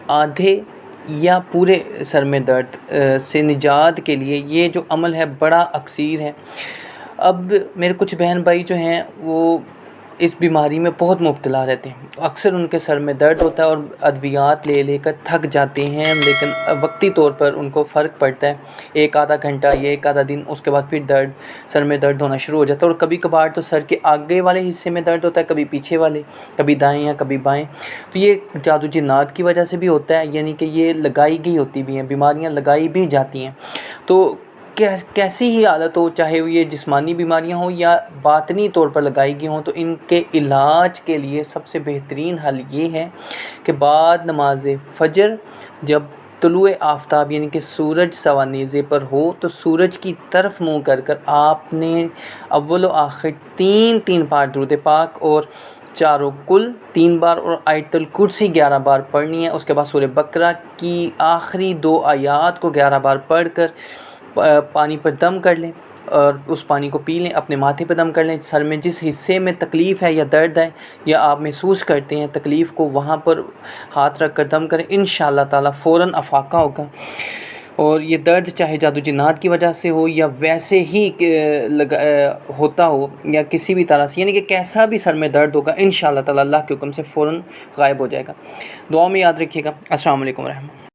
آدھے یا پورے سر میں درد سے نجات کے لیے یہ جو عمل ہے بڑا اکثیر ہے۔ اب میرے کچھ بہن بھائی جو ہیں وہ اس بیماری میں بہت مبتلا رہتے ہیں، اکثر ان کے سر میں درد ہوتا ہے اور ادویات لے لے کر تھک جاتے ہیں، لیکن وقتی طور پر ان کو فرق پڑتا ہے، ایک آدھا گھنٹہ یا ایک آدھا دن، اس کے بعد پھر سر میں درد ہونا شروع ہو جاتا ہے، اور کبھی کبھار تو سر کے آگے والے حصے میں درد ہوتا ہے، کبھی پیچھے والے، کبھی دائیں یا کبھی بائیں۔ تو یہ جادو جنات کی وجہ سے بھی ہوتا ہے، یعنی کہ یہ لگائی گئی ہوتی بھی ہیں، بیماریاں لگائی بھی جاتی ہیں۔ تو کیسی ہی حالت ہو، چاہے وہ یہ جسمانی بیماریاں ہوں یا باطنی طور پر لگائی گئی ہوں، تو ان کے علاج کے لیے سب سے بہترین حل یہ ہے کہ بعد نماز فجر جب طلوع آفتاب یعنی کہ سورج سوانیزے پر ہو تو سورج کی طرف منہ کر کر آپ نے اول و آخر تین بار درود پاک اور چاروں کل 3 بار اور آیت الکرسی 11 بار پڑھنی ہے۔ اس کے بعد سورہ بقرہ کی آخری 2 آیات کو 11 بار پڑھ کر پانی پر دم کر لیں اور اس پانی کو پی لیں، اپنے ماتھے پہ دم کر لیں، سر میں جس حصے میں تکلیف ہے یا درد ہے یا آپ محسوس کرتے ہیں تکلیف کو، وہاں پر ہاتھ رکھ کر دم کریں، انشاءاللہ تعالیٰ فوراً افاقہ ہوگا۔ اور یہ درد چاہے جادو جنات کی وجہ سے ہو یا ویسے ہی ہوتا ہو یا کسی بھی طرح سے، یعنی کہ کیسا بھی سر میں درد ہوگا، انشاءاللہ تعالیٰ اللہ کے حکم سے فوراً غائب ہو جائے گا۔ دعا میں یاد رکھیے گا۔ السلام علیکم ورحمۃ اللہ۔